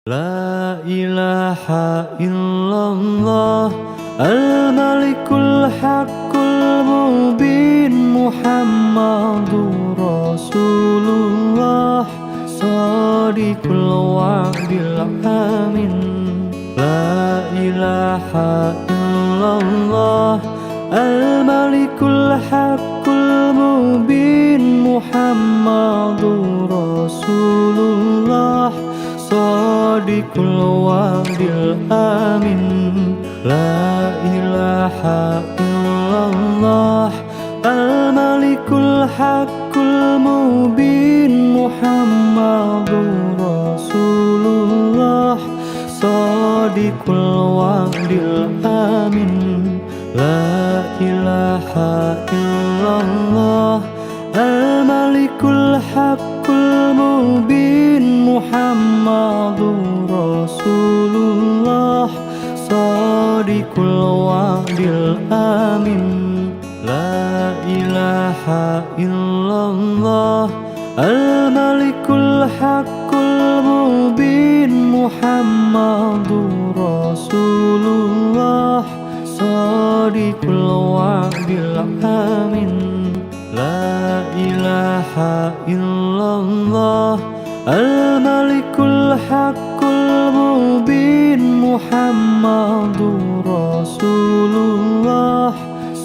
La ilaha illallah Al-Malikul Haqqul Mubin Muhammadur Rasulullah Shadiqul wa'dil amin. La ilaha illallah Al-Malikul Haqqul Mubin Muhammadur Rasulullah Shadiqul wa'dil amin. La ilaha illallah Al-Malikul Haqqul Mubin Muhammadur Rasulullah Shadiqul wa'dil amin. La ilaha illallah Al-Malikul Haqqul Mubin Muhammadur Rasulullah Shadiqul wa'dil amin. La ilaha illallah Al-Malikul Haqqul Mubin Muhammadur Rasulullah Shadiqul wa'dil amin. La ilaha illallah Al-Malikul Haqqul Mubin Muhammadur Rasulullah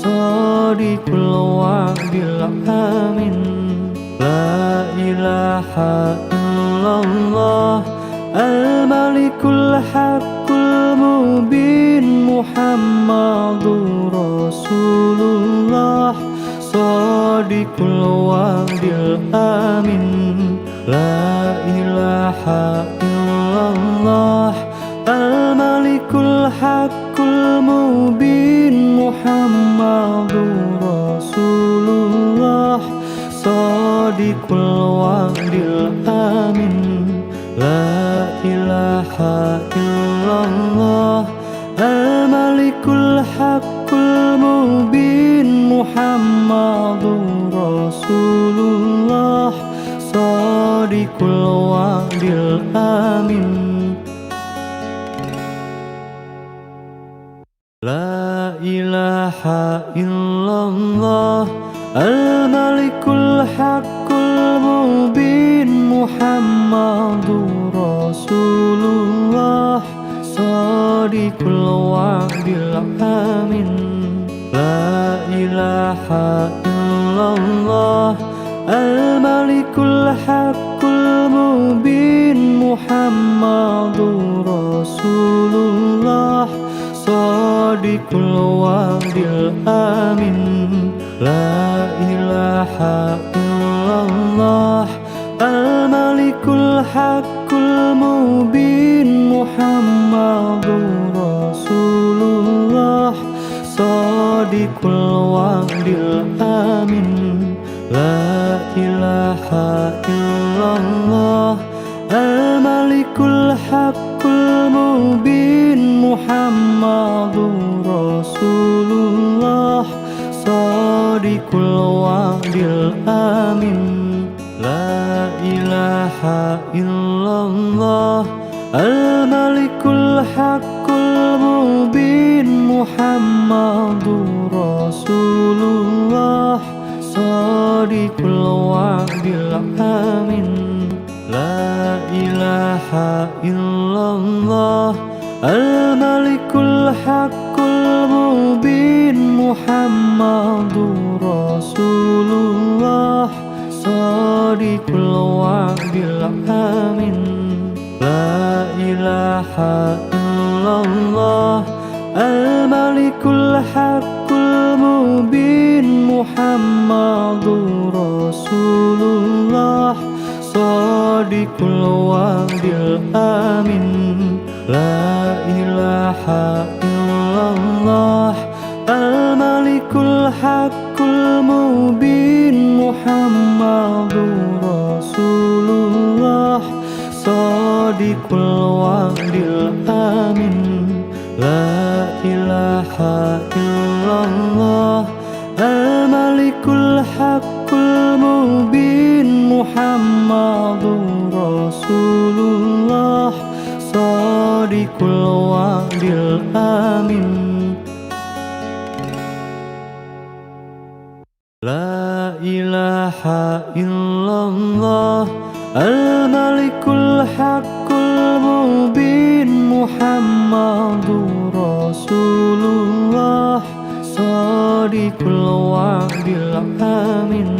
Shadiqul wa'dil amin. La ilaha illallah Al-Malikul Haqqul Mubin Muhammadur Rasulullah Shadiqul wa'dil amin. La ilaha illallah Al-Malikul Haqqul Mubin Muhammadur Rasulullah Shadiqul wa'dil amin. La ilaha illallah Al-Malikul Haqqul Mubin Muhammadur Rasulullah Shadiqul wa'dil amin. La ilaha illallah Al-Malikul Haqqul Mubin Muhammadur Rasulullah Shadiqul wa'dil amin. La ilaha illallah Al-Malikul Haqqul Mubin Muhammadur Rasulullah Shadiqul wa'dil amin. La ilaha illallah Al-Malikul Haqqul Mubin Muhammadur Rasulullah Shadiqul wa'dil amin. La ilaha illallah Al-Malikul Haqqul Mubin Muhammadur Rasulullah Shadiqul wa'dil amin. La ilaha illallah Al-Malikul Haqqul Mubin Muhammadur Rasulullah Shadiqul wa'dil amin. La ilaha illallah Al-Malikul Haqqul Mubin Muhammadur Rasulullah Shadiqul wa'dil amin. La ilaha illallah Al-Malikul Haqqul Mubin Muhammadur Rasulullah Shadiqul wa'dil amin. La ilaha illallah Al-Malikul Haqqul Mubin Muhammadur Rasulullah Shadiqul wa'dil amin. La ilaha illallah Al-Malikul Haqqul Mubin Muhammadur Rasulullah Shadiqul wa'dil amin. La ilaha illallah al-malikul haqqul mubin Muhammadur Rasulullah Shadiqul wa'dil amin.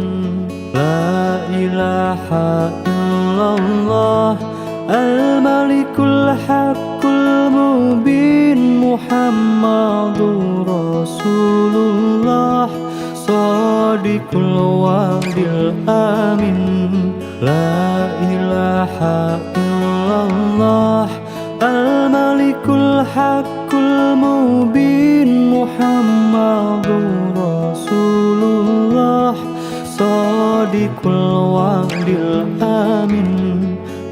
La ilaha illallah al-malikul haqqul mubin Muhammadur Rasulullah Shadiqul wa'dil amin. La ilaha illallah al-malikul haqqul mubin Muhammadur Rasulullah Shadiqul wa'dil amin.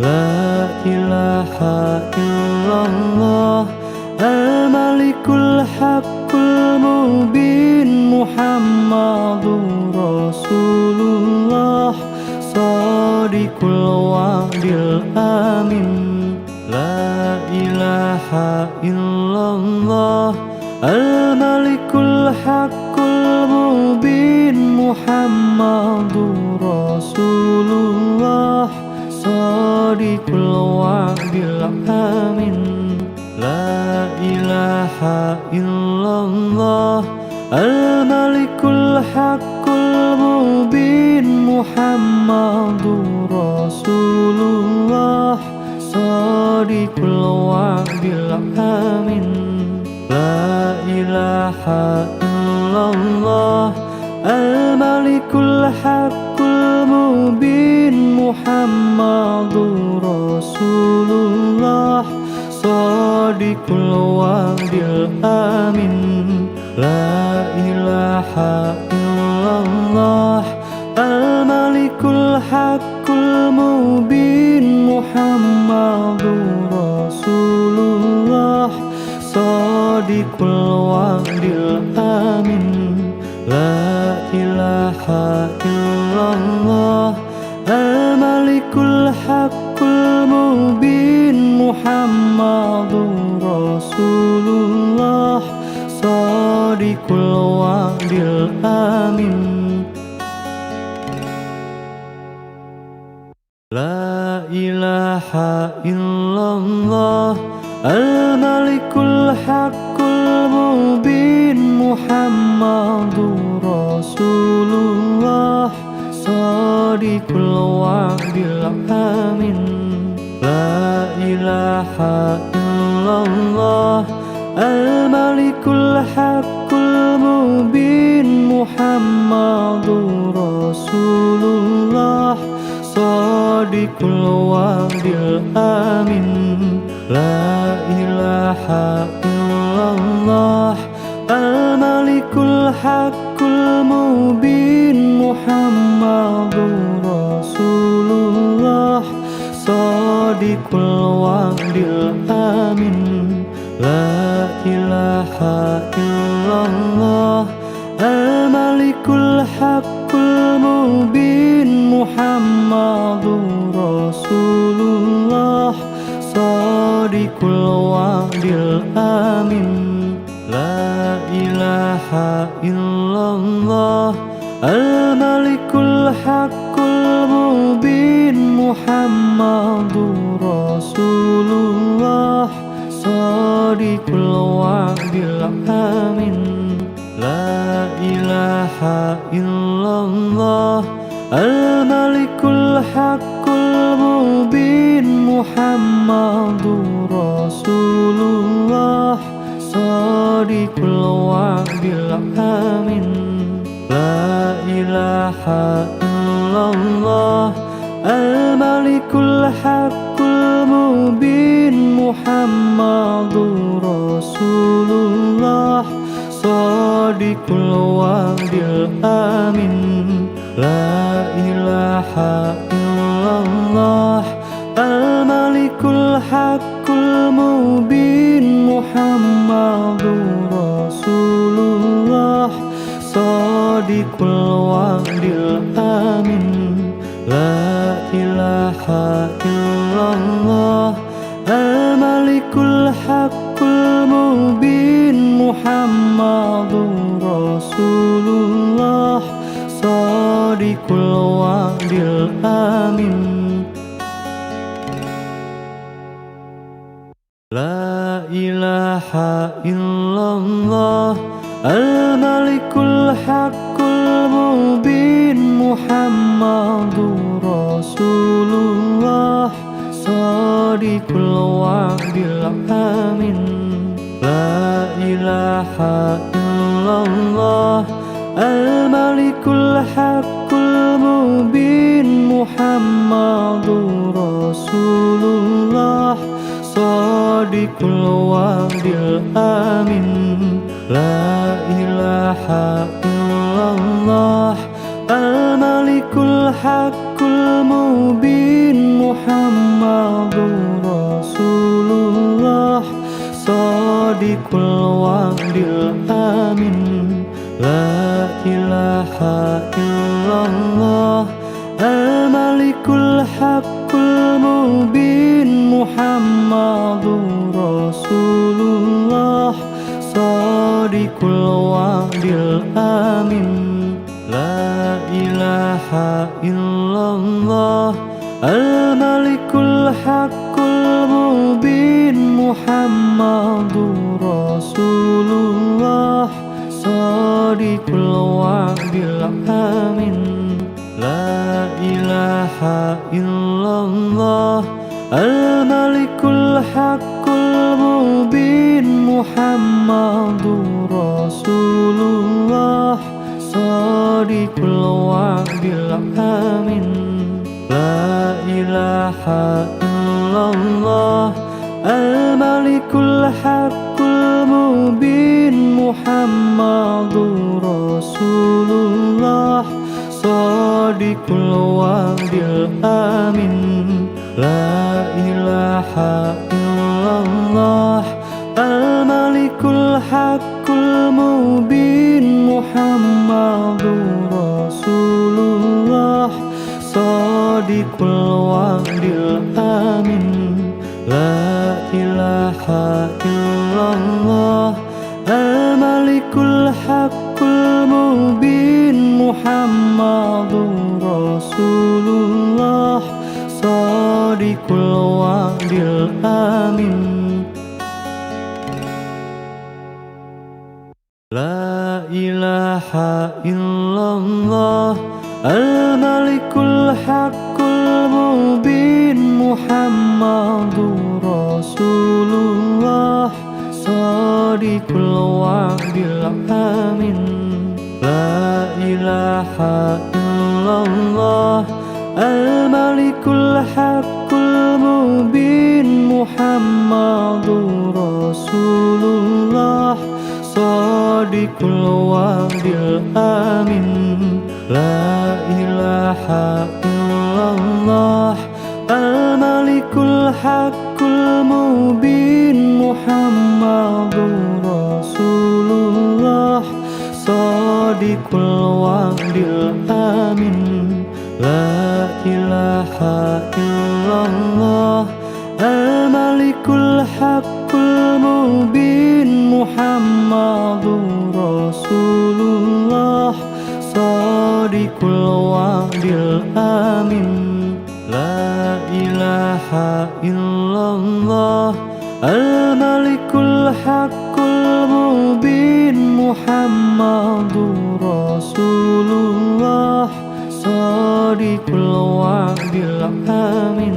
La ilaha illallah al-malikul haqqul mubin Muhammadur Rasulullah Shadiqul wa'dil amin. La ilaha illallah al-malikul haqqul mubin Muhammadur Rasulullah Shadiqul wa'dil amin. La ilaha illallah al-malikul haqqul mubin Muhammadur Rasulullah Shadiqul wa'dil amin. La ilaha illallah al-malikul haqqul mubin Muhammadur Rasulullah Shadiqul wa'dil amin. La ilaha illallah al-malikul haqqul mubin Muhammadur Rasulullah Shadiqul wa'dil amin. La ilaha illallah al-malikul haqqul mubin Muhammadur Rasulullah Shadiqul wa'dil amin. La ilaha illallah al-malikul haqqul mubin Muhammadur Rasulullah Shadiqul wa'dil amin. La ilaha illallah al-malikul haqqul mubin Muhammadur Rasulullah Shadiqul wa'dil amin. La ilaha illallah al-malikul haqqul mubin Muhammadur Rasulullah Shadiqul wa'dil amin. La ilaha illallah al-malikul haqqul mubin Muhammadur Rasulullah Shadiqul wa'dil amin. La ilaha illallah al-malikul haqqul mubin Muhammadur Rasulullah Shadiqul wa'dil amin. La ilaha illallah al-malikul haqqul mubin Muhammadur Rasulullah Shadiqul wa'dil amin. La ilaha illallah al-malikul haqqul mubin Muhammadur Rasulullah Shadiqul wa'dil amin. La ilaha illallah al-malikul haqqul mubin Muhammadur Rasulullah Shadiqul wa'dil amin. La ilaha illallah Al-Malikul Haqqul Mubin Muhammadur Rasulullah Shadiqul Wa'dil Amin. La ilaha illallah Al-Malikul Haqqul Mubin Muhammadur Rasulullah Shadiqul Wa'dil Amin. La ilaha illallah Al-Malikul Haqqul Mubin Muhammadur Rasulullah Shadiqul Wa'dil Amin. La ilaha illallah Al-Malikul Haqqul Mubin Muhammadur Rasulullah Shadiqul Wa'dil Amin. La ilaha illallah Al-Malikul Haqqul Mubin Muhammadur Rasulullah Shadiqul Wa'dil Amin. La ilaha illallah Al-Malikul Haqqul Mubin Muhammadur Rasulullah Shadiqul Wa'dil Amin. La ilaha illallah Al-Malikul Haqqul Mubin Muhammadur Rasulullah Shadiqul Wa'dil Amin. La ilaha illallah Al-Malikul Haqqul Mubin Muhammadur Rasulullah Shadiqul Wa'dil Amin. La ilaha illallah Al-Malikul Haqqul Mubin Muhammadur Rasulullah Shadiqul Wa'dil Amin. La ilaha illallah Al-Malikul Haqqul Mubin Muhammadur Rasulullah Shadiqul Wa'dil Amin. La ilaha illallah Al-Malikul Haqqul Mubin Muhammadur Rasulullah Shadiqul Wa'dil Amin. La ilaha illallah Al-Malikul Haqqul Mubin Muhammadur Rasulullah Shadiqul Wa'dil Amin. La ilaha illallah Al-Malikul Haqqul Mubin Muhammadur Rasulullah Shadiqul Wa'dil Amin. La ilaha illallah Al-Malikul Haqqul Mubin Muhammadur Rasulullah Shadiqul Wa'dil Amin. La ilaha illallah Al-Malikul Haqqul Mubin Muhammadur Rasulullah Shadiqul Wa'dil Amin.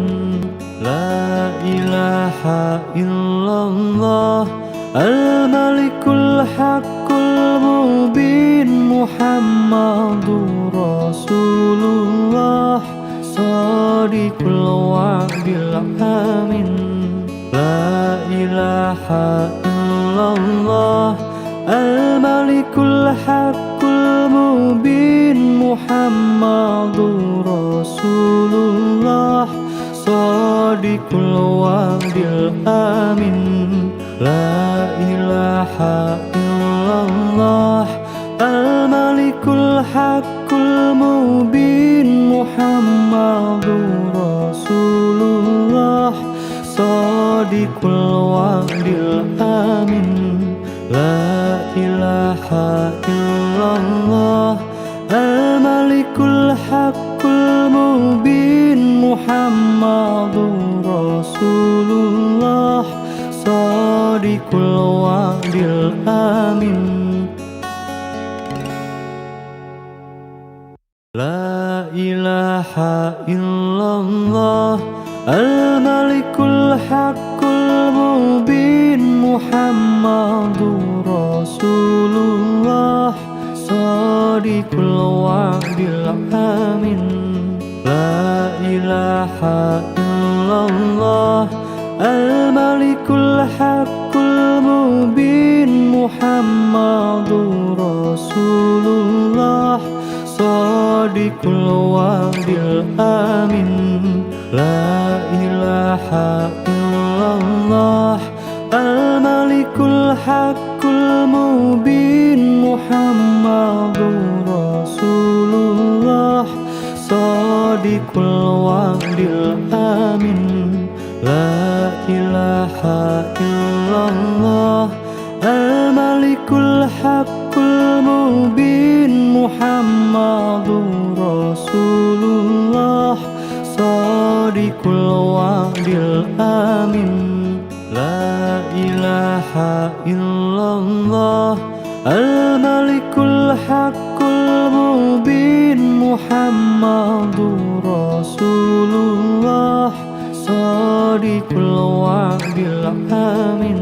La ilaha illallah Al-Malikul Haqqul Mubin Muhammadur Rasulullah Shadiqul Wa'dil Amin. La ilaha illallah Al-Malikul Haqqul Mubin Muhammadur Rasulullah Shadiqul Wa'dil Amin. La ilaha illallah Al-Malikul Haqqul Mubin Muhammadur Rasulullah Shadiqul wa'dil amin. La ilaha illallah al-malikul haqqul mubin. Muhammadur Rasulullah Shadiqul wa'dil amin. La ilaha illallah al-malikul haqqul mubin. Muhammadur Rasulullah Shadiqul wa'dil amin. La ilaha illallah al-malikul haqqul mubin. Muhammadur Rasulullah Shadiqul wa'dil amin. La ilaha illallah al-malikul haqqul mubin. Muhammadur Rasulullah Shadiqul wa'dil amin. La ilaha illallah al-malikul haqqul mubin. Muhammadur Rasulullah Shadiqul wa'dil amin. La ilaha illallah al-malikul haqqul mubin. Muhammadur Rasulullah Shadiqul wa'dil amin.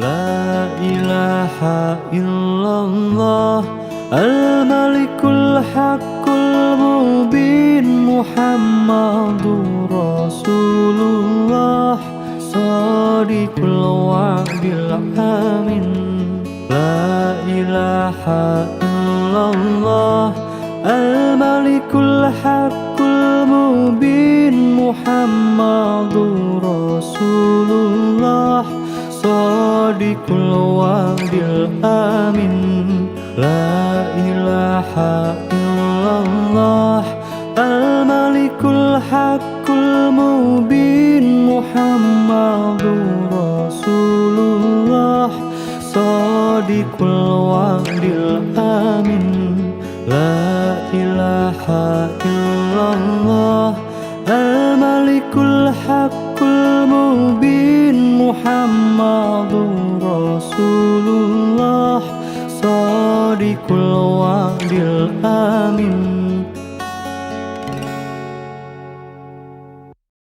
La ilaha illallah al-malikul haqqul mubin. Muhammadur Rasulullah Shadiqul wa'dil amin. La ilaha illallah al-malikul haqqul mubin. Muhammadur Rasulullah Shadiqul wa'dil amin. La ilaha illallah al-malikul haqqul mubin. Muhammadur Rasulullah Shadiqul wa'dil amin. La ilaha illallah al-malikul haqqul mubin. Muhammadur Rasulullah Shadiqul wa'dil amin.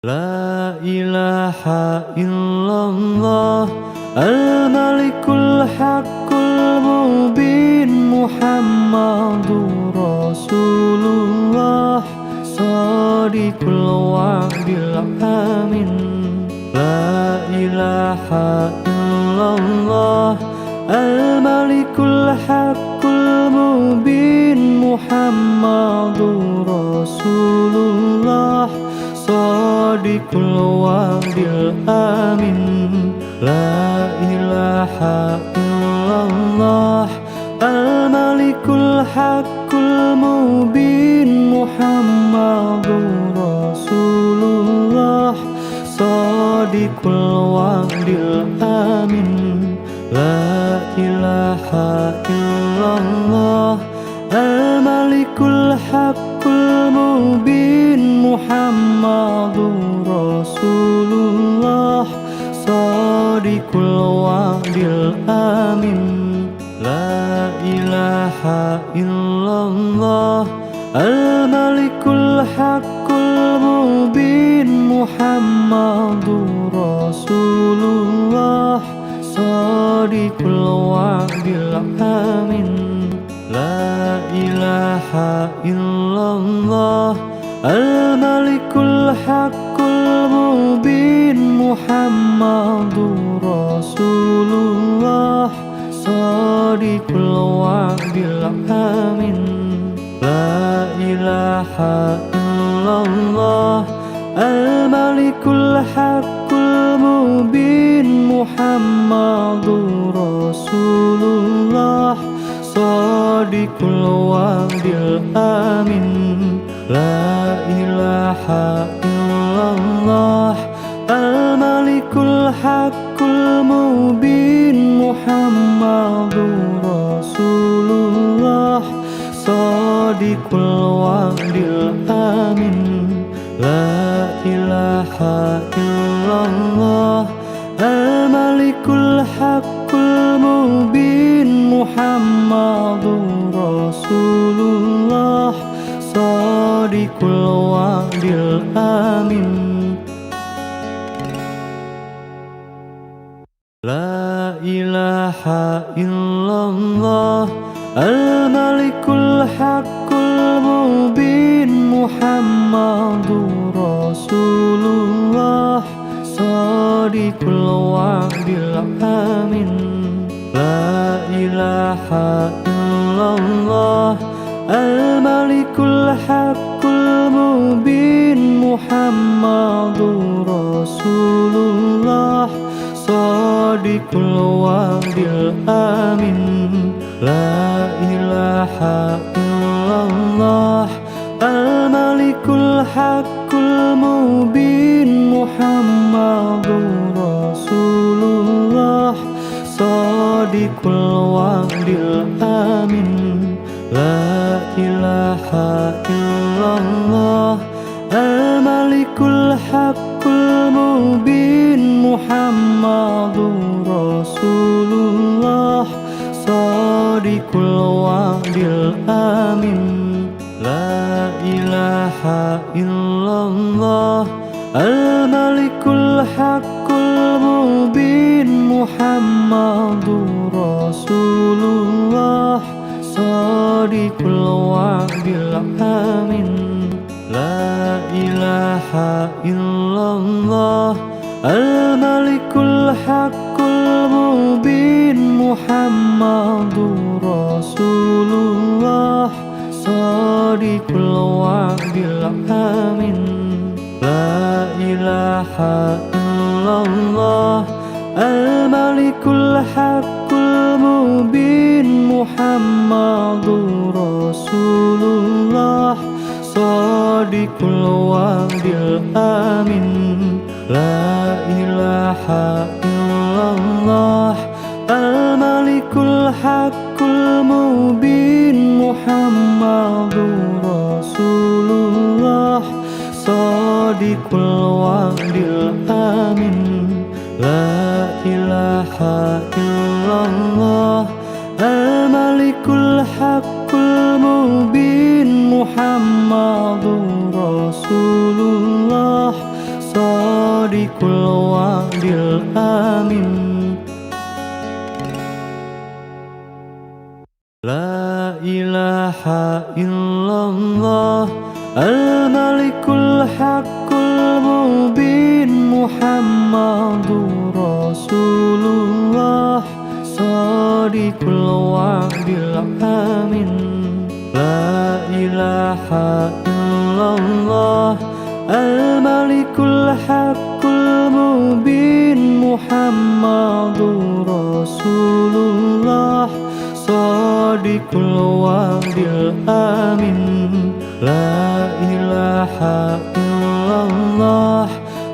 La ilaha illallah al-malikul haqqul mubin. Muhammadur Rasulullah Shadiqul wa'dil amin. La ilaha illallah al-malikul haqqul mubin. Muhammadur Rasulullah Shadiqul wa'dil amin. La ilaha illallah al-malikul haqqul mubin. Muhammadur Rasulullah Shadiqul wa'dil amin. La ilaha illallah al-malikul haqqul mubin. Muhammadur Rasulullah Shadiqul wa'dil amin. La ilaha illallah al-malikul haqqul mubin. Muhammadur Rasulullah Shadiqul wa'dil amin. La ilaha illallah al-malikul haqqul mubin. Muhammadur Rasulullah Shadiqul wa'dil amin. La ilaha illallah al-malikul haqqul mubin. Muhammadur Rasulullah Shadiqul wa'dil amin. La ilaha illallah al-malikul الحق المبين محمد رسول الله صادق الوعد الآمن لا إله إلا الله الملك الحق المبين محمد رسول الله صادق الوعد الآمن لا إله إلا الله الملك الحق المبين محمد رسول الله صادق الوعد الآمن لا إله إلا الله الملك الحق المبين محمد رسول الله صادق الوعد الآمن لا إله إلا الله الملك الحق المبين محمد رسول الله صادق الوعد الآمن لا إله إلا الله الملك الحق المبين محمد رسول الله صادق الوعد الآمن لا إله إلا الله الملك الحق المبين محمد رسول الله صادق الوعد الآمن لا إله إلا الله الملك الحق المبين محمد رسول الله صادق الوعد الآمن لا إله إلا الله الملك الحق المبين محمد رسول الله صادق الوعد الآمن لا إله إلا الله الملك الحق المبين محمد رسول الله صادق الوعد الآمن لا إله إلا الله الملك الحق المبين محمد رسول الله صادق الوعد الآمن لا إله إلا الله الملك الحق المبين محمد رسول الله صادق الوعد الآمن لا إله إلا الله الملك الحق المبين محمد رسول الله صادق الوعد الآمن لا إله إلا الله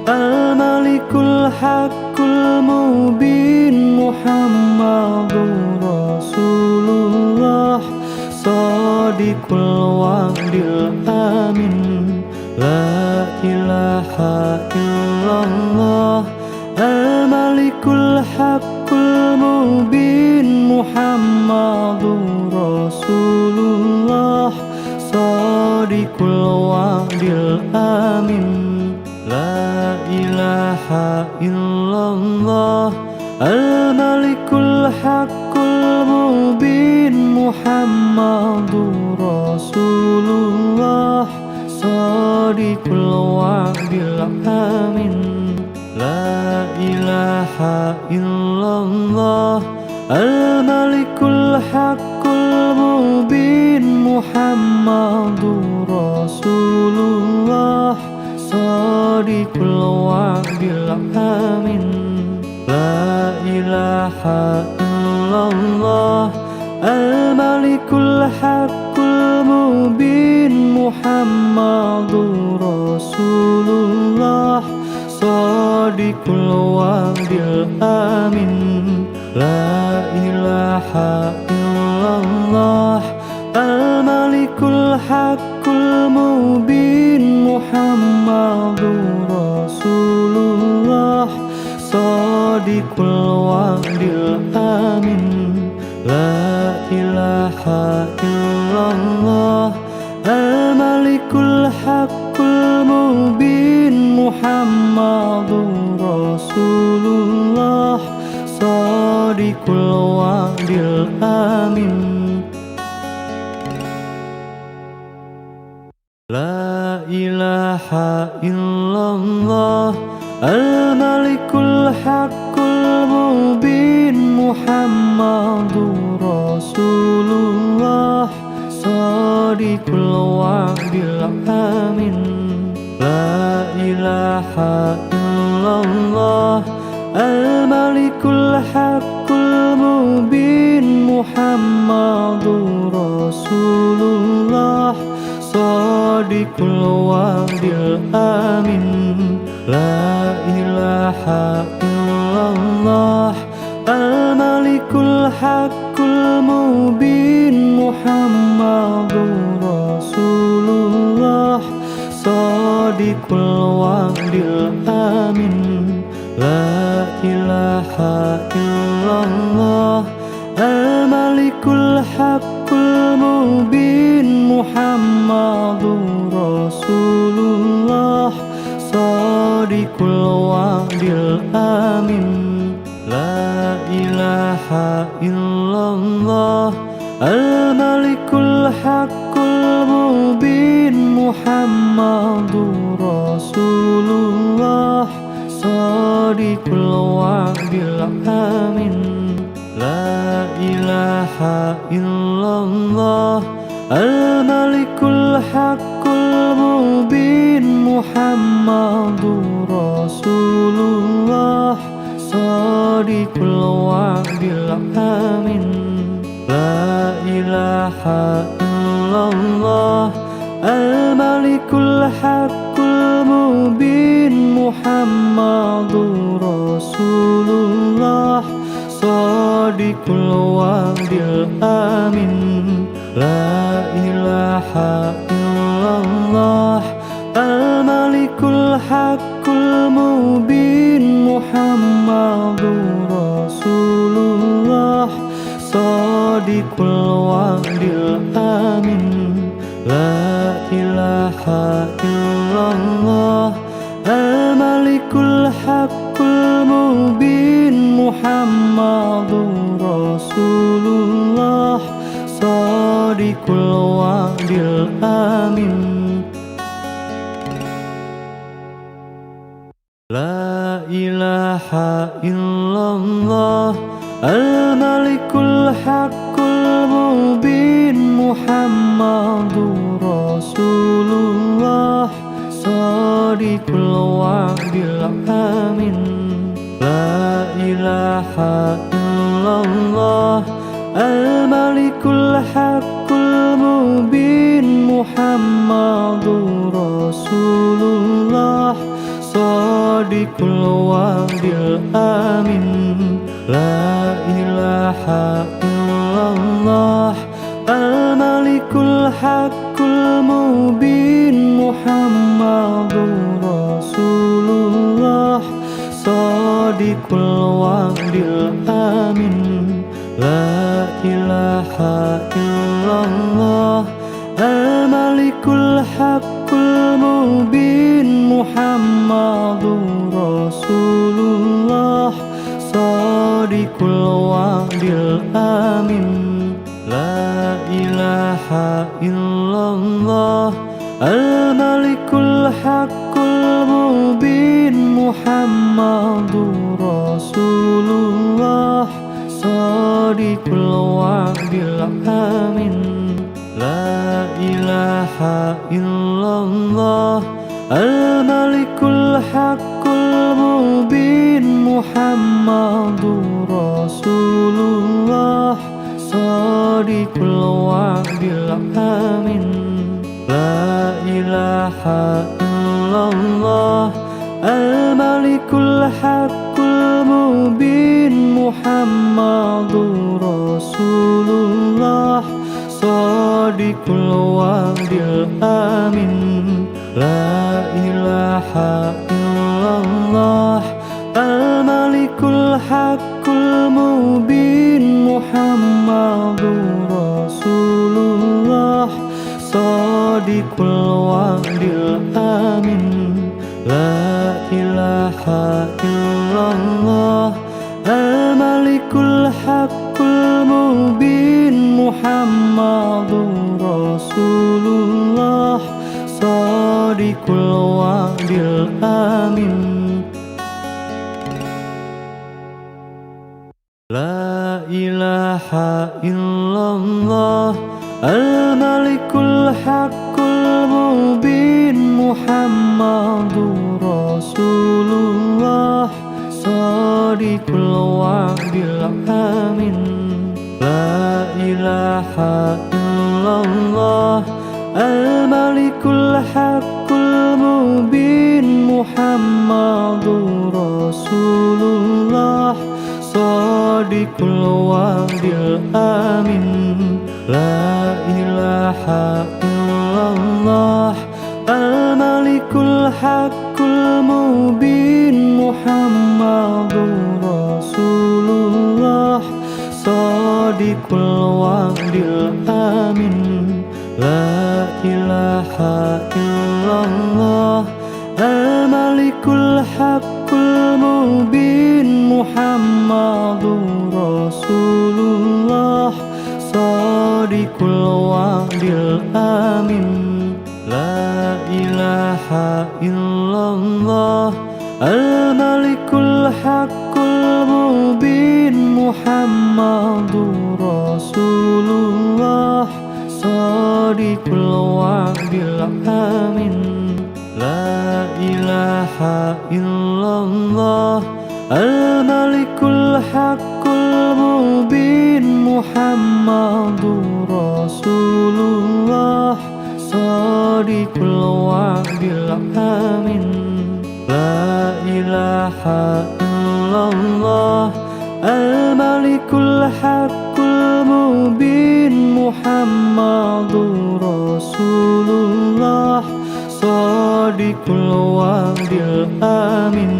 الملك الحق المبين محمد رسول الله صادق الوعد الآمن لا إله إلا الله الملك الحق المبين محمد رسول الله صادق الوعد الآمن لا إله إلا الله الملك الحق المبين محمد رسول الله صادق الوعد الآمن لا إله إلا الله الملك الحق المبين محمد رسول الله صادق الوعد الآمن لا إله إلا الله الملك الحق المبين محمد رسول الله صادق Sadiqul wa'dil amin. La ilaha illallah al-malikul haqqul mubin Muhammadur Rasulullah Sadiqul wa'dil amin. La ilaha illallah al-malikul haqqul mubin Muhammadur Rasulullah Sadiqul wa'dil amin. La ilaha illallah al-malikul haqqul mubin Muhammadur Rasulullah Sadiqul wa'dil amin. La ilaha illallah al-malikul haqqul mubin Muhammadur Rasulullah Sadiqul wa'dil amin. La ilaha illallah al-malikul haqqul mubin Muhammadur Rasulullah Sadiqul wa'dil amin. La ilaha illallah al-malikul haqqul mubin Muhammadur Rasulullah Sadiqul wa'dil amin. La ilaha illallah al-malikul haqqul mubin Muhammadur Rasulullah Sadiqul wa'dil amin. La ilaha illallah al-malikul haqqul mubin Muhammadur Rasulullah Sadiqul wa'dil amin. La ilaha illallah al-malikul haqqul mubin Muhammadur Rasulullah Sadiqul wa'dil amin. La ilaha illallah al-malikul haqqul mubin Muhammadur Rasulullah Sadiqul wa'dil amin. La ilaha illallah al-malikul haqqul mubin Muhammadur Rasulullah Sadiqul wa'dil amin. La ilaha illallah al-malikul haqqul mubin Muhammadur Rasulullah Sadiqul wa'dil amin. La ilaha illallah al-malikul haqqul mubin Muhammadur Rasulullah Sadiqul wa'dil amin. La ilaha illallah al-malikul haqqul mubin Muhammadur Rasulullah Sadiqul wa'dil amin. La ilaha illallah al-malikul haqqul mubin Muhammadur Rasulullah Sadiqul wa'dil amin. La ilaha illallah al-malikul haqqul mubin Muhammadur Rasulullah Sadiqul wa'dil amin. La ilaha illallah al-malikul haqqul mubin Muhammadur Rasulullah Sadiqul wa'dil amin. La ilaha illallah Al-Malikul Haqqul Mubin Muhammadur Rasulullah Shadiqul Wa'dil Amin La ilaha illallah Al-Malikul Haqqul Mubin Muhammadur Rasulullah Shadiqul Wa'dil Amin La ilaha illallah Al-Malikul Haqqul Mubin Muhammadur Rasulullah Shadiqul Wa'dil Amin La ilaha illallah Al-Malikul Haqqul Mubin Muhammadur Rasulullah Shadiqul Wa'dil Amin La ilaha illallah Al-Malikul Haqqul Mubin Muhammadur Rasulullah Shadiqul Wa'dil Amin La ilaha illallah Al-Malikul Haqqul Mubin Muhammadur Rasulullah Shadiqul Wa'dil Amin La ilaha illallah Al-Malikul Haqqul Mubin Muhammadur Rasulullah Shadiqul Wa'dil Amin La ilaha illallah Al-Malikul Haqqul Mubin Muhammadur Rasulullah Shadiqul Wa'dil Amin La ilaha illallah Al-Malikul Haqqul Mubin Muhammadur Rasulullah Shadiqul Wa'dil Amin La ilaha illallah Al-Malikul Haqqul Mubin Muhammadur Rasulullah Shadiqul Wa'dil Amin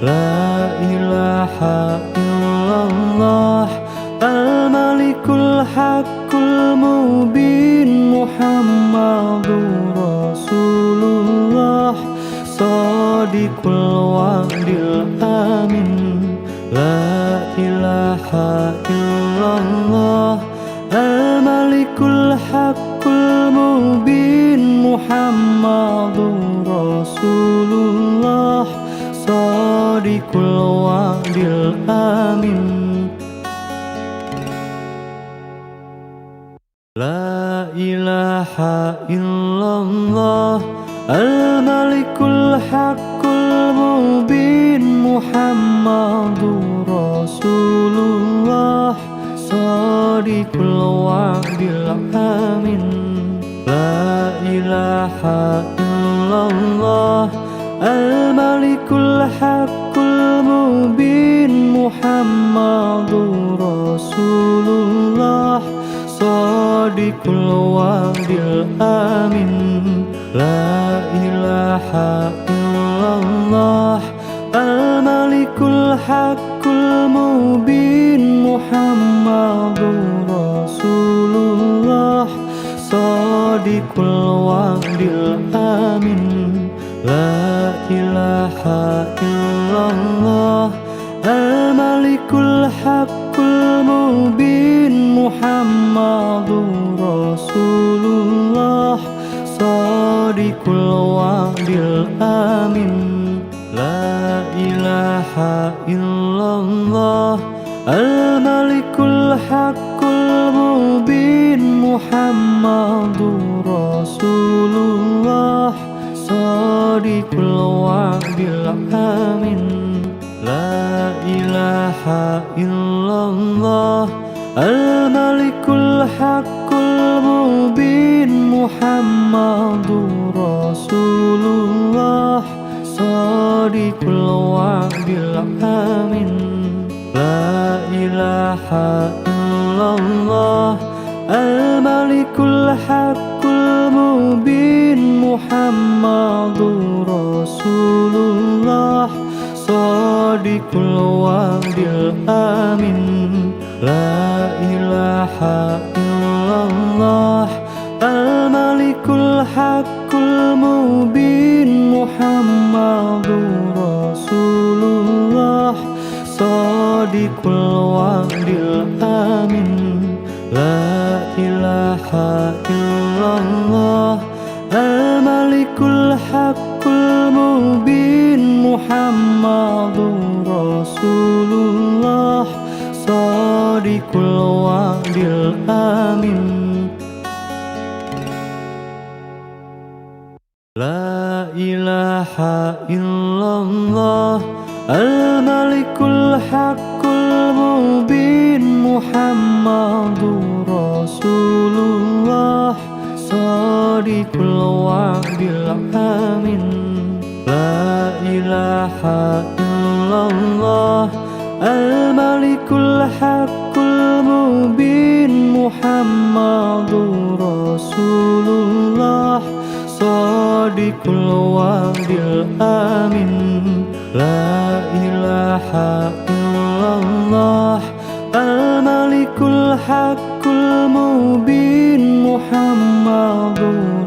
La ilaha illallah Al-Malikul Haqqul Mubin Muhammadur Rasulullah Shadiqul Wa'dil Amin La ilaha illallah Al-Malikul Haqqul Mubin Muhammadur Rasulullah Shadiqul Wa'dil Amin La ilaha illallah Al-Malikul Haqqul Mubin Muhammadur Rasulullah Shadiqul Wa'dil Amin La ilaha illallah Al-Malikul Haqqul Mubin Muhammadur Rasulullah Shadiqul Wa'dil Amin La ilaha illallah Al-Malikul Haqqul Mubin Muhammadur Rasulullah Shadiqul Wa'dil Amin La ilaha illallah Al-Malikul Haqqul Mubin Muhammadur Rasulullah Shadiqul Wa'dil Amin La ilaha illallah Al-Malikul Haqqul Mubin Muhammadur Rasulullah Shadiqul Wa'dil Amin La ilaha illallah Al-Malikul Haqqul Mubin Muhammadur Rasulullah صادق الوعد الأمين لا إله إلا الله الملك الحق المبين محمد رسول الله صادق الوعد الأمين لا إله إلا الله الملك الحق المبين محمد رسول الله صادق الوعد الأمين لا إله إلا الله الملك الحق المبين محمد رسول الله صادق الوعد الأمين لا إله إلا الله الملك الحق المبين محمد رسول الله صادق الوعد الأمين لا إله إلا الله الملك الحق المبين محمد رسول الله صادق الوعد الأمين لا إله إلا الله الملك الحق المبين محمد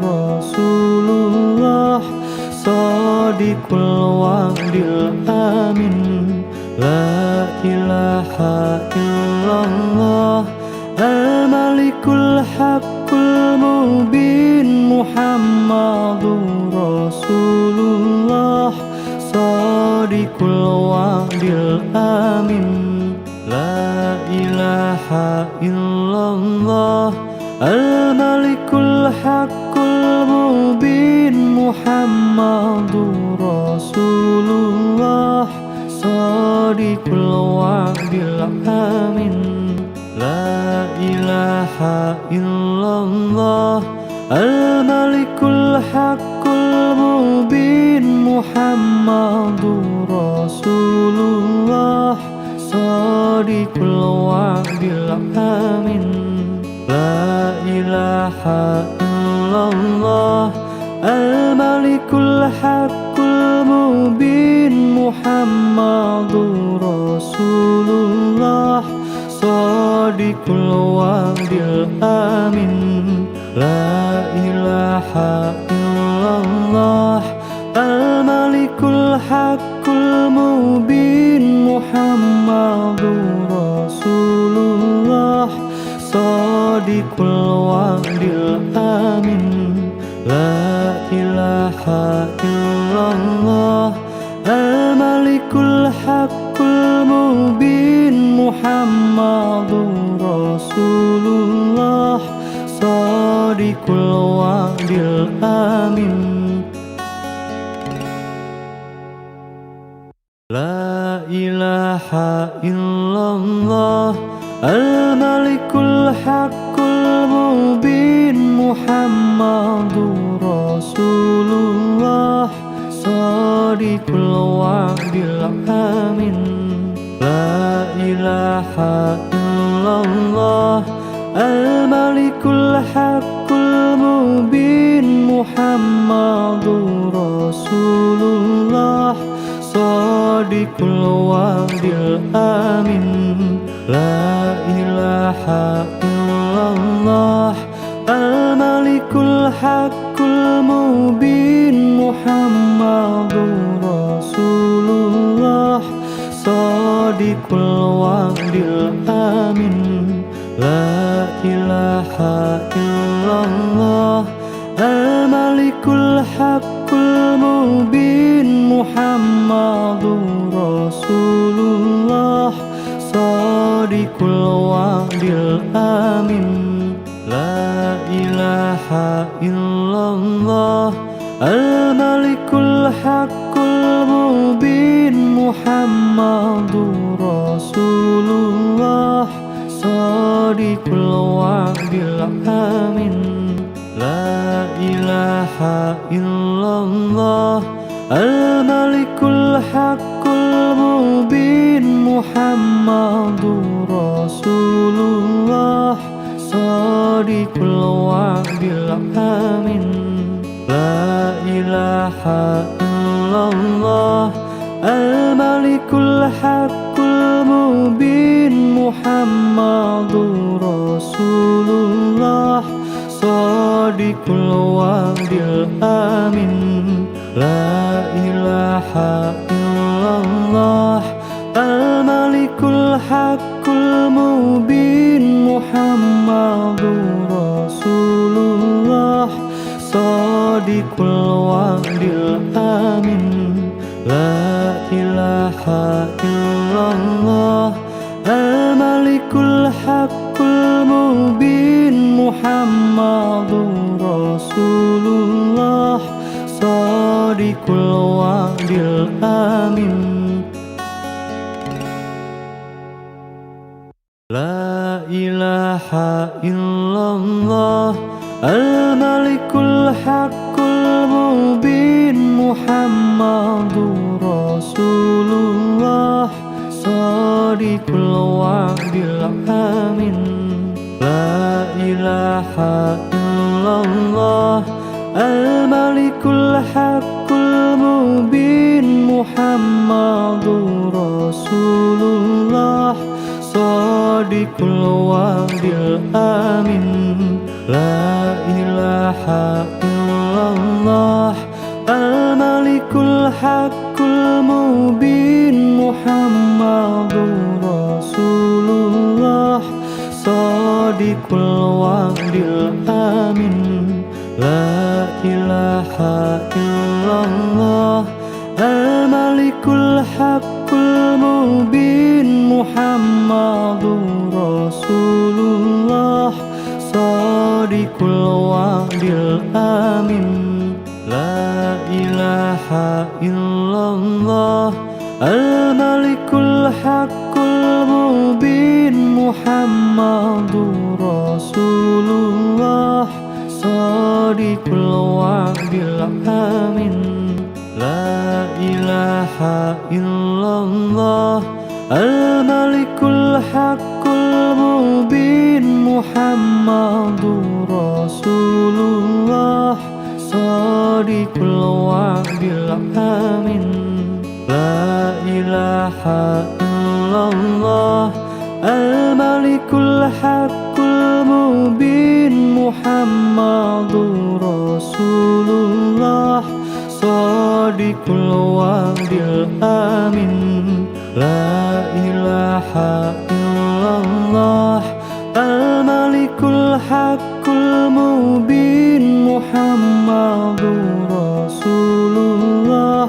رسول الله صادق الوعد الأمين لا إله إلا الله الملك الحق المبين محمد رسول الله صادق الوعد الأمين لا إله إلا الله الملك الحق المبين محمد رسول الله صادق الوعد الأمين لا إله إلا الله الملك الحق المبين محمد رسول الله صادق الوعد الأمين لا إله إلا الله الملك الحق المبين محمد رسول الله صادق الوعد الأمين لا إله إلا الله الملك الحق المبين محمد رسول الله صادق الوعد الأمين لا إله إلا الله الملك الحق المبين محمد رسول الله صادق الوعد الأمين لا إله إلا الله الملك الحق المبين محمد رسول الله صادق الوعد الأمين لا إله إلا الله الملك الحق المبين محمد رسول الله صادق الوعد الأمين لا إله إلا الله الملك الحق المبين محمد رسول الله صادق الوعد الأمين لا إله إلا الله الملك الحق المبين محمد رسول الله صادق الوعد الأمين لا إله إلا الله الملك الحق المبين محمد رسول الله صادق الوعد الأمين لا إله إلا الله الملك رسول الله صادق الوعد الأمين لا إله إلا الله الملك الحق المبين محمد رسول الله صادق الوعد الأمين لا إله إلا الله الملك الحق المبين محمد رسول الله صادق الوعد الأمين لا إله إلا الله الملك الحق المبين محمد رسول الله صادق الوعد الأمين لا إله إلا الله الملك الحق المبين محمد رسول الله صادق الوعد الأمين لا إله إلا الله الملك الحق المبين محمد رسول الله صادق الوعد الأمين لا إله إلا الله الملك الحق المبين محمد رسول الله صادق الوعد الأمين لا إله إلا الله الملك الحق المبين محمد رسول الله صادق الوعد الأمين لا إله إلا الله الملك الحق المبين محمد رسول الله صادق الوعد الأمين لا إله إلا الله الملك الحق المبين محمد رسول الله صادق الوعد الأمين لا إله إلا الله الملك الحق المبين محمد رسول الله صادق الوعد الأمين لا إله إلا الله الملك الحق المبين محمد رسول الله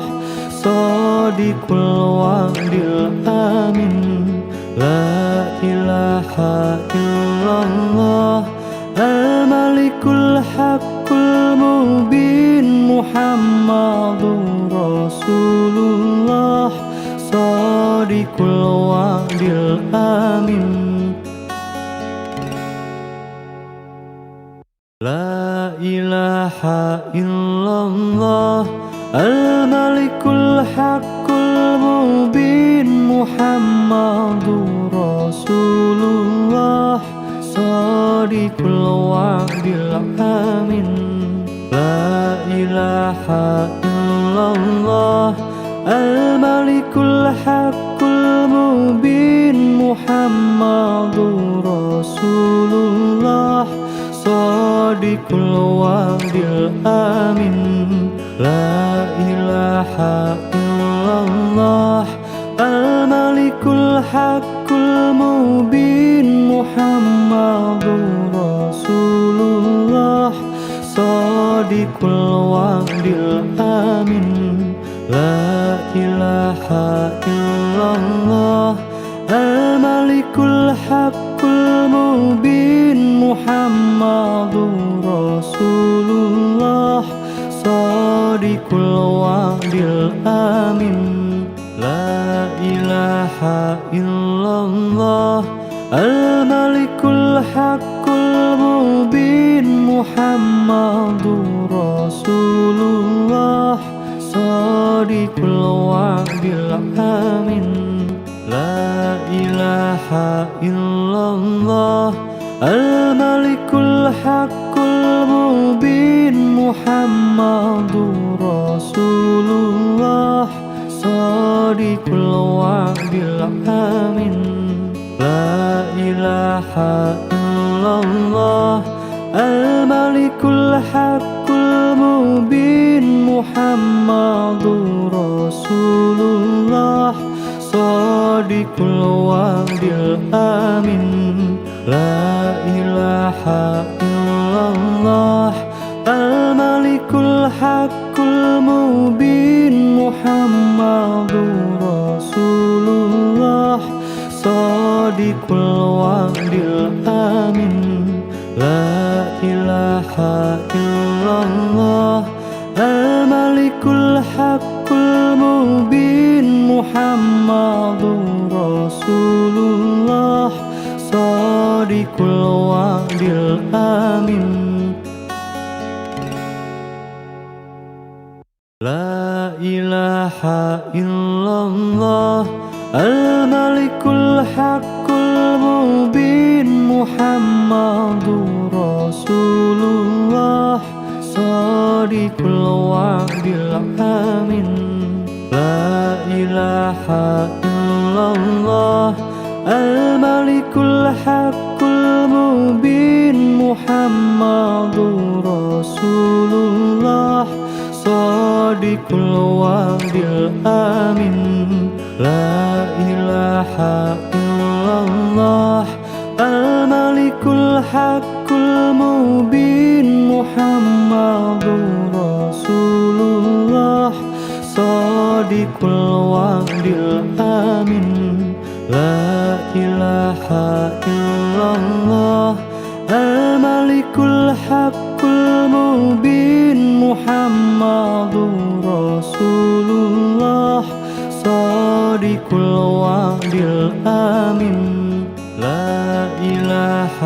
صادق الوعد الأمين لا إله إلا الله الملك الحق المبين محمد رسول الله صادق الوعد الأمين لا إله إلا الله الملك الحق المبين محمد رسول الله صادق الوعد الأمين لا إله إلا الله الملك الحق المبين محمد رسول الله صادق الوعد الأمين لا إله إلا الله الملك الحق المبين محمد رسول الله صادق الوعد الأمين لا إله إلا الله الملك الحق المبين محمد رسول الله صادق الوعد الأمين لا إله إلا الله الملك الحق المبين محمد رسول الله صادق الوعد الأمين لا إله إلا الله الملك الحق المبين محمد رسول الله صادق الوعد الأمين لا إله إلا الله الملك الحق المبين محمد رسول الله صادق الوعد الأمين لا إله إلا الله الملك الحق المبين محمد رسول الله صادق الوعد الأمين لا إله إلا الله الملك الحق المبين محمد رسول الله صادق الوعد الأمين لا إله إلا الله الملك الحق المبين محمد رسول الله صادق الوعد الأمين لا إله إلا الله الملك الحق المبين محمد رسول الله صادق الوعد الأمين لا إله إلا الله الملك الحق المبين محمد رسول الله صادق الوعد الأمين لا إله إلا الله الملك الحق المبين محمد رسول الله صادق الوعد الأمين لا إله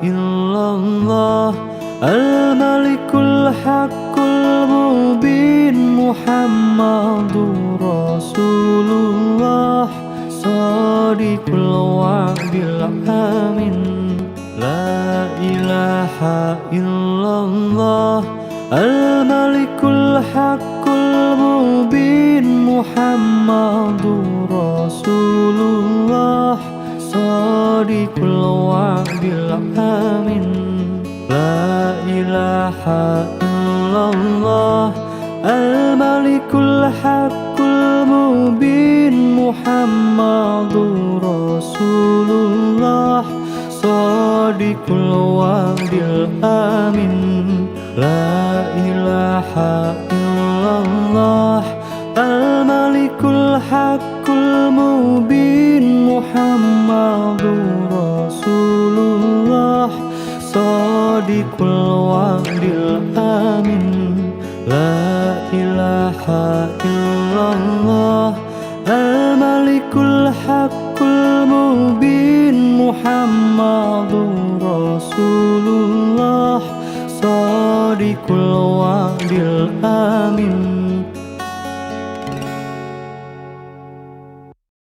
إلا الله الملك الحق المبين محمد رسول الله صادق الوعد الأمين لا إله إلا الله الملك الحق المبين محمد رسول الله صادق الوعد الأمين لا إله إلا الله الملك الحق المبين محمد رسول الله صادق الوعد الأمين لا إله إلا الله الملك الحق المبين محمد رسول الله صادق الوعد الأمين لا إله إلا الله الملك الحق المبين محمد رسول الله صادق الوعد الأمين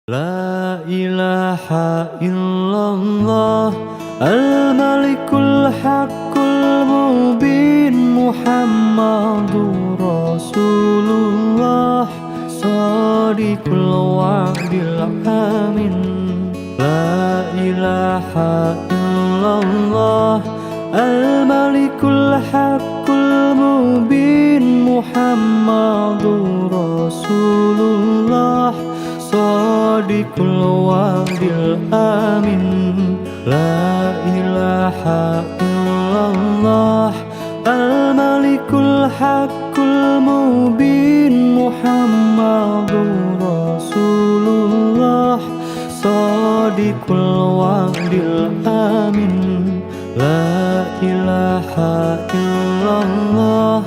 لا إله إلا الله الملك الحق المبين محمد رسول الله صادق الوعد الأمين لا إله إلا الله الملك الحق المبين محمد رسول الله صادق الوعد الأمين لا إله إلا الله الملك الحق المبين محمد رسول الله صادق الوعد الأمين لا إله إلا الله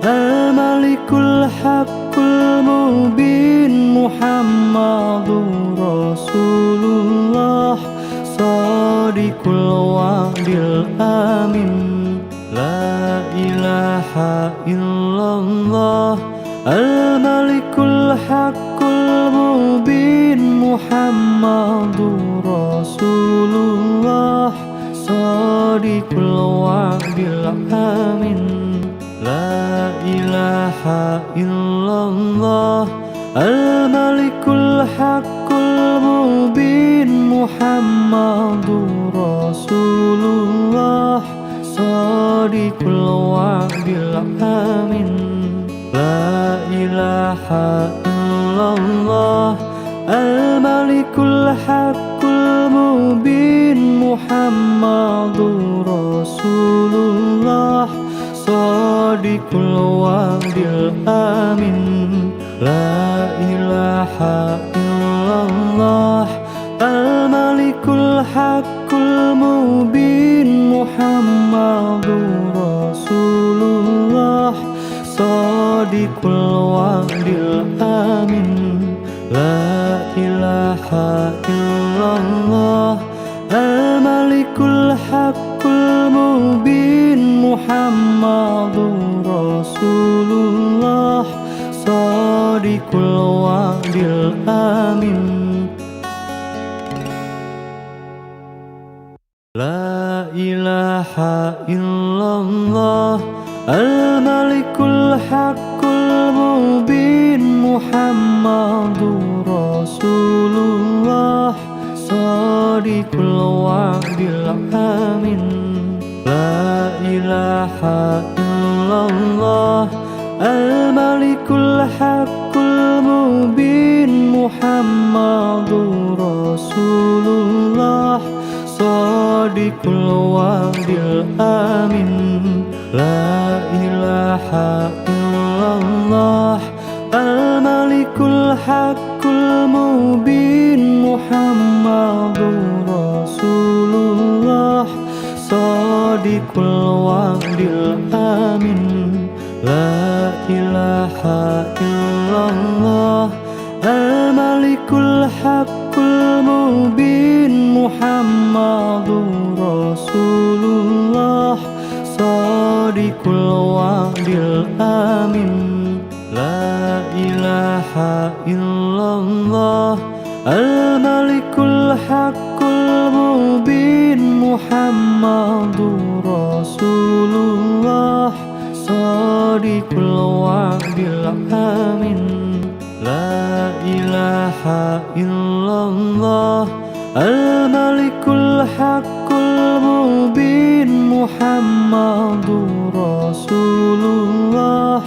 الملك الحق المبين محمد رسول الله صادق الوعد الأمين لا إله إلا الله الملك الحق المبين Muhammadur Rasulullah Shadiqul wa'dil amin. La ilaha illallah Al-Malikul Haqqul Mubin Muhammadur Rasulullah Shadiqul wa'dil amin. La ilaha illallah Al-Malikul Haqqul Mubin Muhammadur Rasulullah Shadiqul wa'dil amin. La ilaha illallah Al-Malikul Haqqul Mubin Muhammadur Rasulullah Shadiqul wa'dil amin. La ilaha illallah Al-Malikul Haqqul Mubin Muhammadur Rasulullah Shadiqul wa'dil amin. La ilaha illallah Al-Malikul Haqqul Mubin Muhammadur Rasulullah Shadiqul wa'dil amin. La ilaha illallah Al-Malikul Haqqul Mubin Muhammadur Rasulullah Shadiqul wa'dil amin. La ilaha illallah Al-Malikul Haqqul Mubin Muhammadur Rasulullah Shadiqul wa'dil amin. La ilaha illallah Al-Malikul Haqqul Mubin Muhammadur Rasulullah Shadiqul wa'dil amin. La ilaha illallah Al-Malikul Haqqul Mubin Muhammadur Rasulullah Shadiqul wa'dil amin. La ilaha illallah Al-Malikul Haqqul Mubin Muhammadur Rasulullah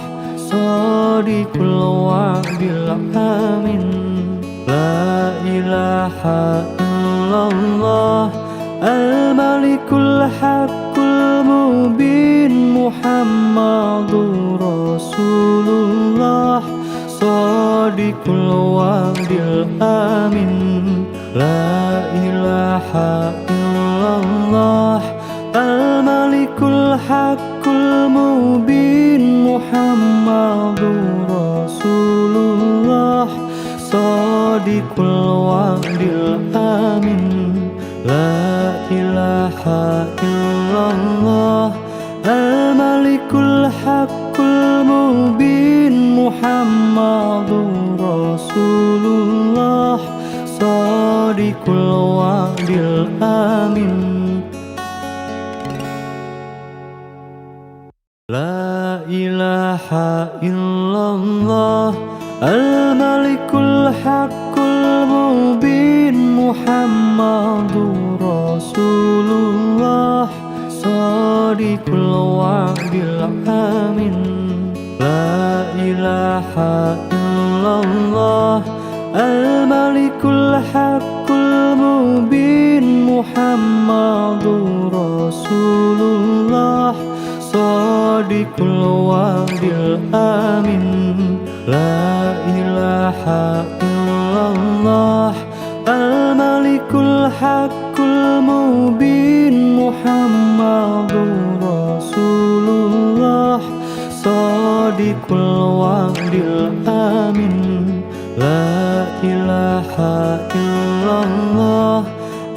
Shadiqul wa'dil amin. La ilaha illallah Al-Malikul Haqqul Mubin Muhammadur Rasulullah Shadiqul wa'dil amin. La ilaha illallah Al-Malikul Haqqul Mubin Muhammadur Rasulullah Shadiqul wa'dil amin. La ilaha illallah Al-Malikul Haqqul Mubin Muhammadur Rasulullah Shadiqul wa'dil amin. La ilaha illallah Al-Malikul Haqqul Mubin Muhammadur Rasulullah Shadiqul wa'dil amin. La ilaha illallah Al-Malikul Haqqul Mubin Muhammadur Rasulullah Shadiqul wa'dil amin. La ilaha illallah Al-Malikul Haqqul Mubin Muhammadur Rasulullah Shadiqul wa'dil amin. La ilaha illallah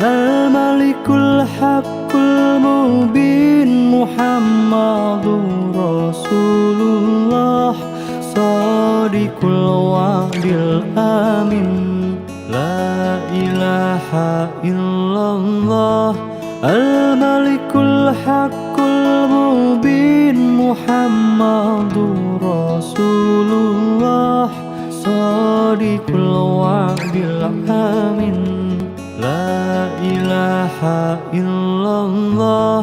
Al-Malikul Haqqul Mubin Muhammadur Rasulullah Shadiqul wa'dil amin. La illallah Al-Malikul Haqqul Mubin Muhammadur Rasulullah Shadiqul wa'dil amin La ilaha illallah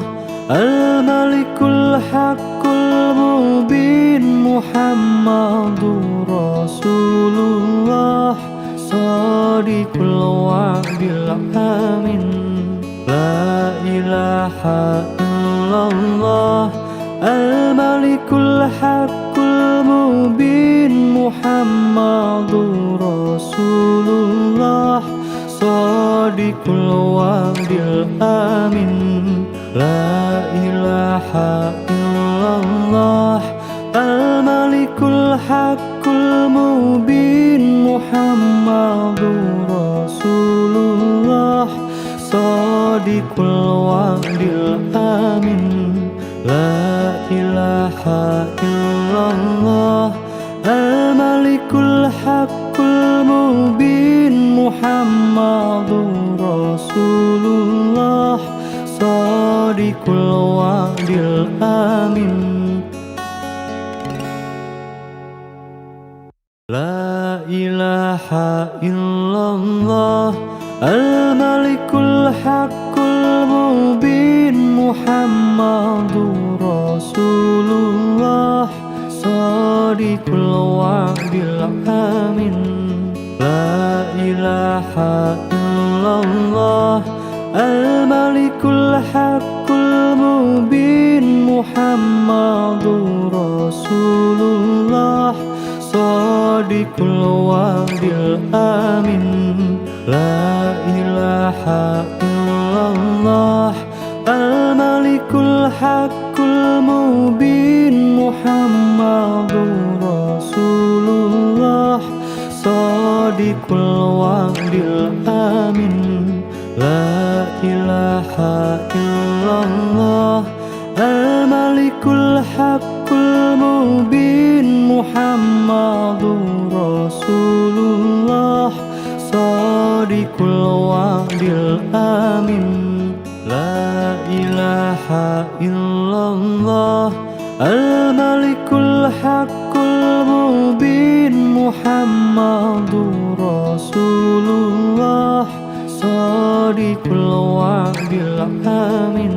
Al-Malikul Haqqul Mubin Muhammadur Rasulullah Shadiqul wa'dil amin La ilaha illallah Al-Malikul Haqqul Mubin Muhammadur Rasulullah Shadiqul wa'dil amin La ilaha illallah Al-Malikul Haqqul Mubin Muhammadur Rasulullah Shadiqul wa'dil amin La ilaha illallah Al-Malikul Haqqul Mubin Muhammadur Rasulullah Shadiqul wa'dil amin La ilaha illallah Al-Malikul Haqqul Mubin Muhammadur Rasulullah Shadiqul wa'dil amin La ilaha illallah Al-Malikul Haqqul Mubin Muhammadur Rasulullah Shadiqul wa'dil amin La ilaha illallah Al-Malikul Haqqul Mubin Muhammadur Rasulullah Shadiqul wa'dil amin La ilaha illallah Al-Malikul Haqqul Mubin Muhammadur Rasulullah Shadiqul wa'dil amin La ilaha illallah Al-Malikul Haqqul Mubin Muhammadur Rasulullah Shadiqul wa'dil amin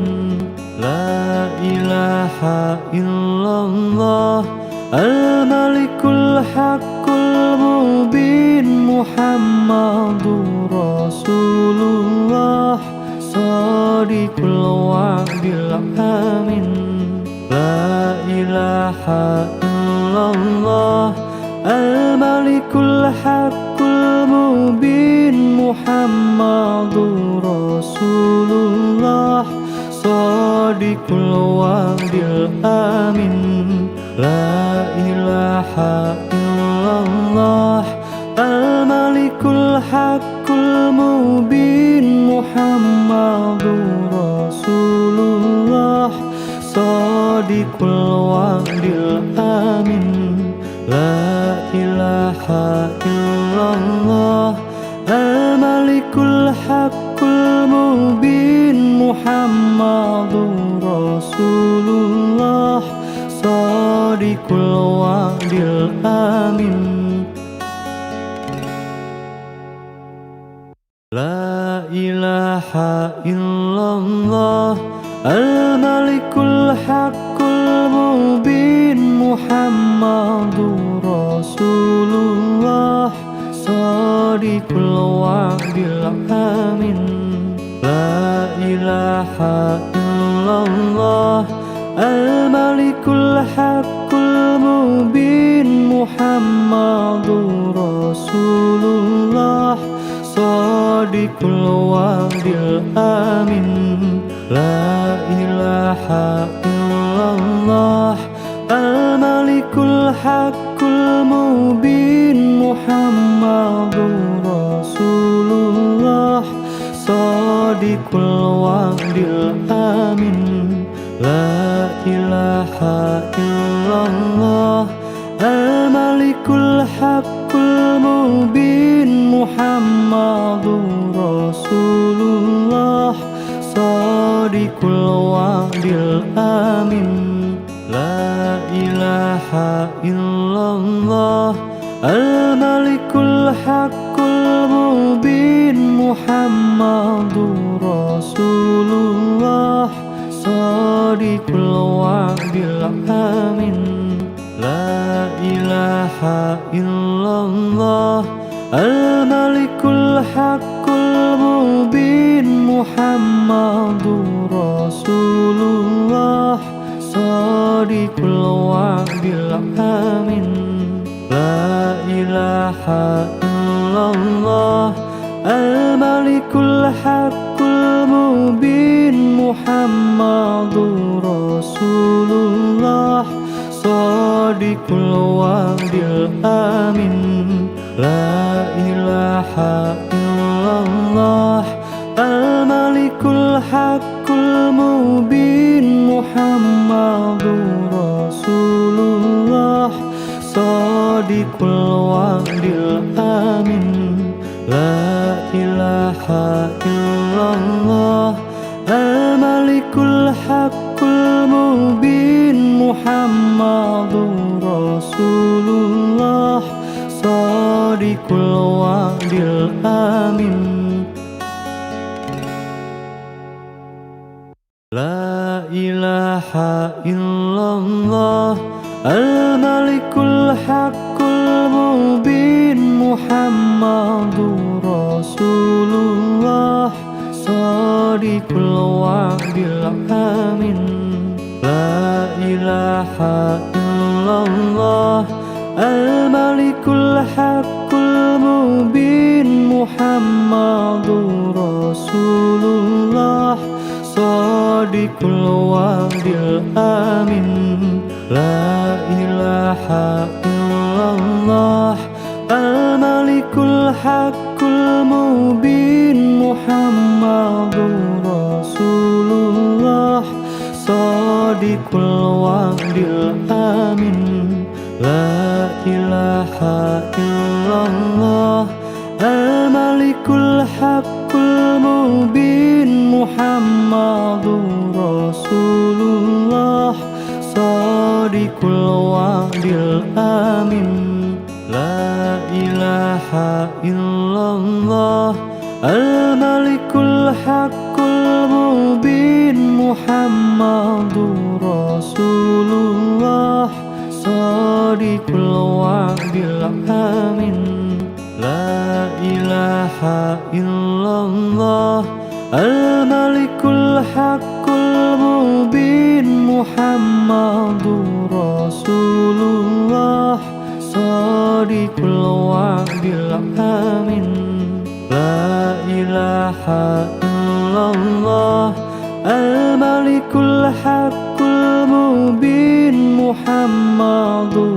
La ilaha illallah Al-Malikul Haqqul Mubin Muhammadur Rasulullah Shadiqul wa'dil amin La ilaha illallah Al-Malikul Haqqul Mubin Muhammadur Rasulullah Shadiqul wa'dil amin La ilaha illallah Al-Malikul Haqqul Mubin Muhammadur Rasulullah Shadiqul wa'dil amin La ilaha illallah Al-Malikul Haqqul Mubin Muhammadur Rasulullah Shadiqul wa'dil amin La ilaha illallah Al-Malikul Haqqul Mubin Muhammadur Rasulullah Shadiqul wa'dil amin La ilaha illallah Al-Malikul Haqqul Mubin Muhammadur Rasulullah Shadiqul wa'dil amin La ilaha illallah Al-Malikul Haqqul Mubin Muhammadur Rasulullah Shadiqul wa'dil amin La ilaha illallah Al-Malikul Haqqul Mubin Muhammadur Rasulullah Shadiqul wa'dil amin. La ilaha illallah Al-Malikul Haqqul Mubin Muhammadur Rasulullah Shadiqul wa'dil amin. La ilaha illallah Al-Malikul Haqqul Mubin Muhammadur Rasulullah Shadiqul wa'dil amin. La ilaha illallah Al-Malikul Haqqul Mubin Muhammadur Rasulullah Shadiqul wa'dil amin. La ilaha illallah Al-Malikul Haqqul Mubin Muhammadur Rasulullah Shadiqul wa'dil amin. La ilaha illallah Al-Malikul Haqqul Mubin Muhammadur Rasulullah Shadiqul wa'dil amin. La ilaha illallah Al-Malikul Haqqul Mubin Muhammadur Rasulullah Shadiqul wa'dil amin. La ilaha illallah Al-Malikul Haqqul Mubin Muhammadur Rasulullah Shadiqul wa'dil amin. La ilaha illallah Al-Malikul Haqqul Mubin Muhammadur Rasulullah Shadiqul wa'dil amin. La ilaha illallah Al-Malikul Haqqul Mubin Muhammadur Rasulullah Shadiqul wa'dil amin. La ilaha illallah Al-Malikul Haqqul Mubin Muhammadur Rasulullah Shadiqul wa'dil amin. La ilaha illallah Al-Malikul Haqqul Mubin Muhammadur Rasulullah Shadiqul wa'dil amin. La ilaha illallah Al-Malikul Haqqul Mubin Muhammadur